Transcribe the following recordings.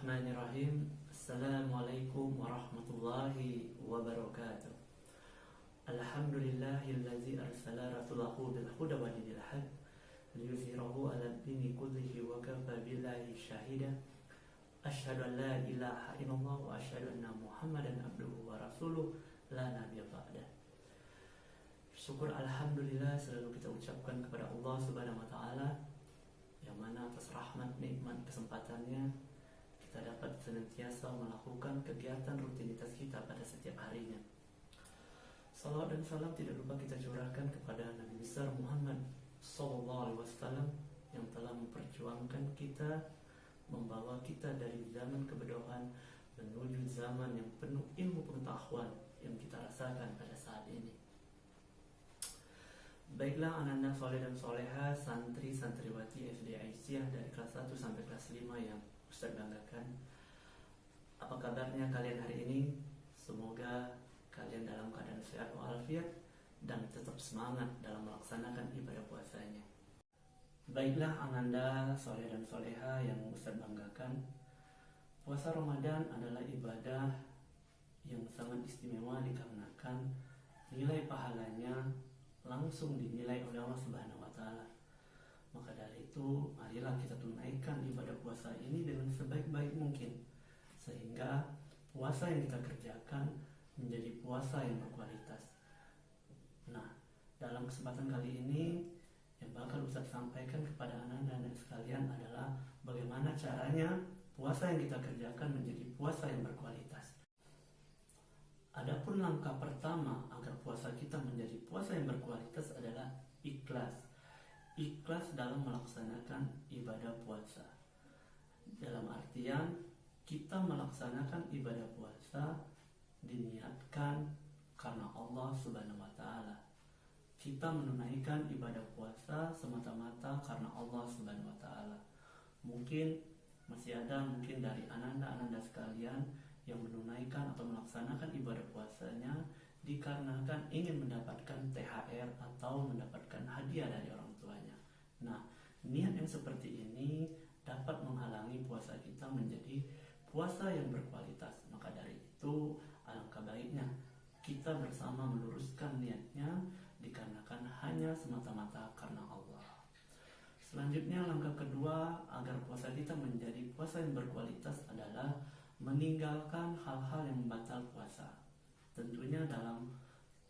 Bismillahirrahmanirrahim. Assalamualaikum warahmatullahi wabarakatuh. Alhamdulillahillazi arsala rasulahu bil huda wa dinil haq liyuzhirahu 'alad dini kullihi wa kafa billahi syahida. Asyhadu an la ilaha illallah wa asyhadu anna Muhammadan abduhu wa rasuluh la nabiyya ba'da. Syukur alhamdulillah selalu kita ucapkan kepada Allah Subhanahu wa taala yang mana atas rahmat, nikmat, kesempatannya kita dapat senantiasa melakukan kegiatan rutinitas kita pada setiap harinya. Salawat dan salam tidak lupa kita curahkan kepada Nabi besar Muhammad sallallahu alaihi wasallam yang telah memperjuangkan kita, membawa kita dari zaman kebodohan menuju zaman yang penuh ilmu pengetahuan yang kita rasakan pada saat ini. Baiklah anak-anak soleh dan soleha, santri-santriwati SD Aisyah dari kelas 1 sampai kelas 5 yang Ustaz banggakan. Apa kabarnya kalian hari ini? Semoga kalian dalam keadaan sehat walafiat dan tetap semangat dalam melaksanakan ibadah puasanya. Baiklah ananda soleh dan soleha yang Ustaz banggakan. Puasa Ramadan adalah ibadah yang sangat istimewa dikarenakan nilai pahalanya langsung dinilai oleh Allah Subhanahu wa taala. Maka dari itu, marilah kita tunaikan ibadah puasa ini dengan sebaik-baik mungkin sehingga puasa yang kita kerjakan menjadi puasa yang berkualitas. Nah, dalam kesempatan kali ini yang bakal Ustaz sampaikan kepada anak-anak sekalian adalah bagaimana caranya puasa yang kita kerjakan menjadi puasa yang berkualitas. Adapun langkah pertama agar puasa kita menjadi puasa yang berkualitas adalah ikhlas. Ikhlas dalam melaksanakan ibadah puasa. Dalam artian kita melaksanakan ibadah puasa diniatkan karena Allah Subhanahu wa taala. Kita menunaikan ibadah puasa semata-mata karena Allah Subhanahu wa taala. Mungkin masih ada dari anak-anak sekalian yang menunaikan atau melaksanakan ibadah puasanya dikarenakan ingin mendapatkan THR atau mendapatkan hadiah dari orang tuanya. Nah, niat yang seperti ini dapat menghalangi puasa kita menjadi puasa yang berkualitas. Maka dari itu, alangkah baiknya kita bersama meluruskan niatnya dikarenakan hanya semata-mata karena Allah. Selanjutnya, langkah kedua agar puasa kita menjadi puasa yang berkualitas adalah meninggalkan hal-hal yang membatal puasa. Tentunya dalam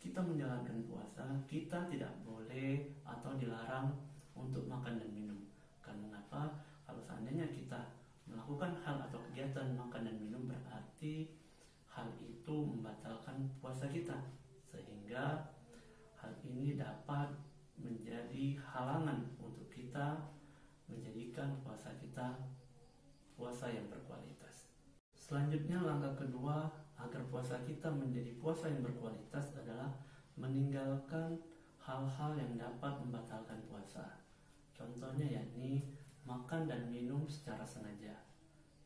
kita menjalankan puasa, kita tidak boleh atau dilarang untuk makan dan minum. Karena mengapa? Kalau seandainya kita melakukan hal atau kegiatan makan dan minum, berarti hal itu membatalkan puasa kita, sehingga hal ini dapat menjadi halangan untuk kita menjadikan puasa kita puasa yang berkualitas. Selanjutnya, langkah kedua agar puasa kita menjadi puasa yang berkualitas adalah meninggalkan hal-hal yang dapat membatalkan puasa. Contohnya yakni makan dan minum secara sengaja.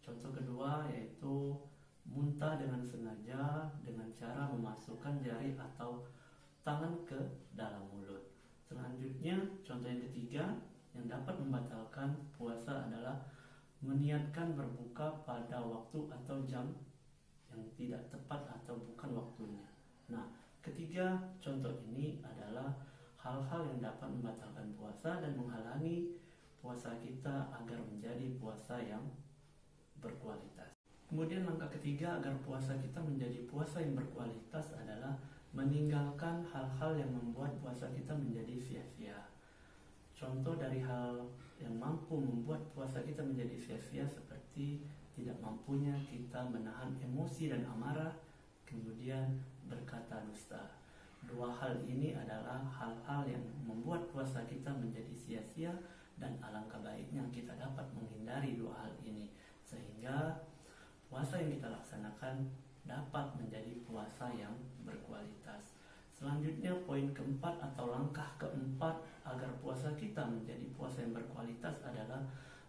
Contoh kedua yaitu muntah dengan sengaja dengan cara memasukkan jari atau tangan ke dalam mulut. Selanjutnya, contoh yang ketiga yang dapat membatalkan puasa adalah meniatkan berbuka pada waktu atau jam yang tidak tepat atau bukan waktunya. Nah, ketiga contoh ini adalah hal-hal yang dapat membatalkan puasa dan menghalangi puasa kita agar menjadi puasa yang berkualitas. Kemudian langkah ketiga agar puasa kita menjadi puasa yang berkualitas adalah meninggalkan hal-hal yang membuat puasa kita menjadi sia-sia. Contoh dari hal yang mampu membuat puasa kita menjadi sia-sia seperti tidak mampunya kita menahan emosi dan amarah, kemudian berkata dusta. Dua hal ini adalah hal-hal yang membuat puasa kita menjadi sia-sia dan alangkah baiknya kita dapat menghindari dua hal ini sehingga puasa yang kita laksanakan dapat menjadi puasa yang berkualitas. Selanjutnya, poin keempat atau langkah keempat agar puasa kita menjadi puasa yang berkualitas adalah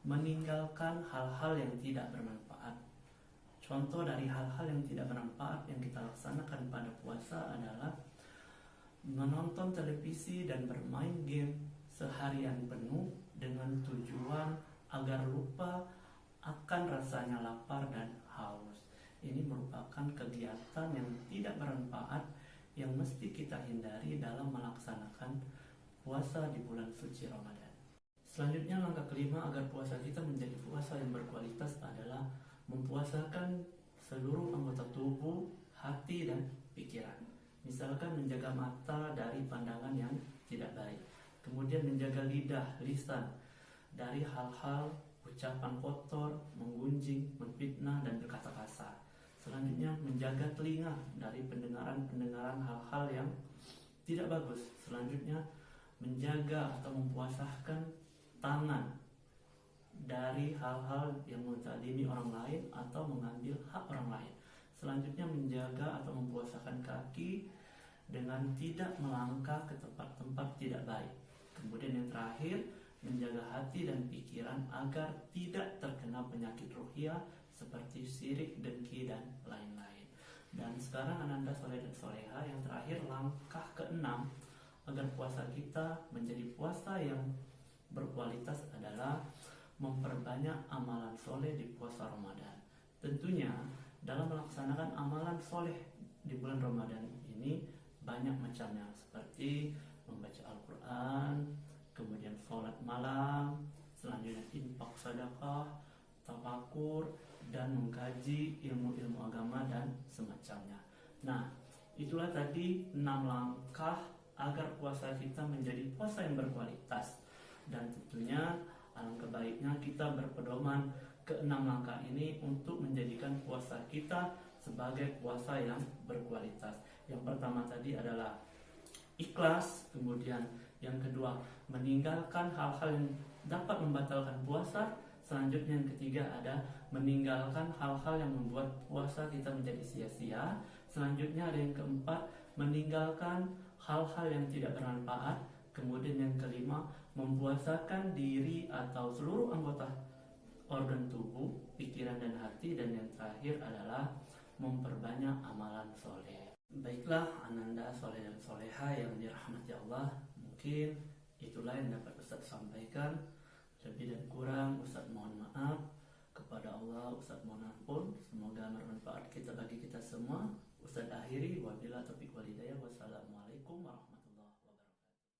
meninggalkan hal-hal yang tidak bermanfaat. Contoh dari hal-hal yang tidak bermanfaat yang kita laksanakan pada puasa adalah menonton televisi dan bermain game seharian penuh dengan tujuan agar lupa akan rasanya lapar dan haus. Ini merupakan kegiatan yang tidak bermanfaat yang mesti kita hindari dalam melaksanakan puasa di bulan suci Ramadan. Selanjutnya, langkah kelima agar puasa kita menjadi puasa yang berkualitas adalah mempuasakan seluruh anggota tubuh, hati, dan pikiran. Misalkan menjaga mata dari pandangan yang tidak baik, kemudian menjaga lidah, lisan dari hal-hal ucapan kotor, menggunjing, menfitnah, dan berkata kasar. Selanjutnya, menjaga telinga dari pendengaran hal-hal yang tidak bagus. Selanjutnya, menjaga atau mempuasakan tangan dari hal-hal yang menzalimi orang lain atau mengambil hak orang lain. Selanjutnya, menjaga atau mempuasakan kaki dengan tidak melangkah ke tempat-tempat tidak baik. Kemudian yang terakhir, menjaga hati dan pikiran agar tidak terkena penyakit ruhiyah seperti syirik, dengki, dan lain-lain. Dan sekarang Ananda Soleh dan Soleha, yang terakhir, langkah keenam agar puasa kita menjadi puasa yang berkualitas adalah memperbanyak amalan soleh di puasa Ramadan. Tentunya dalam melaksanakan amalan soleh di bulan Ramadan ini banyak macamnya, seperti membaca Al-Quran, kemudian sholat malam, selanjutnya infak sedekah, tafakur, dan mengkaji ilmu-ilmu agama dan semacamnya. Nah, itulah tadi 6 langkah agar puasa kita menjadi puasa yang berkualitas. Dan tentunya alangkah baiknya kita berpedoman ke 6 langkah ini untuk menjadikan puasa kita sebagai puasa yang berkualitas. Yang pertama tadi adalah ikhlas, kemudian yang kedua meninggalkan hal-hal yang dapat membatalkan puasa. Selanjutnya yang ketiga ada meninggalkan hal-hal yang membuat puasa kita menjadi sia-sia. Selanjutnya ada yang keempat, meninggalkan hal-hal yang tidak bermanfaat. Kemudian yang kelima, mempuasakan diri atau seluruh anggota organ tubuh, pikiran dan hati. Dan yang terakhir adalah memperbanyak amalan soleh. Baiklah Ananda Soleh dan Soleha yang dirahmati Allah, mungkin itulah yang dapat Ustaz sampaikan. Lebih dan kurang Ustaz mohon maaf. Kepada Allah Ustaz mohon ampun. Semoga bermanfaat bagi kita semua. Ustaz akhiri, wabillahi taufiq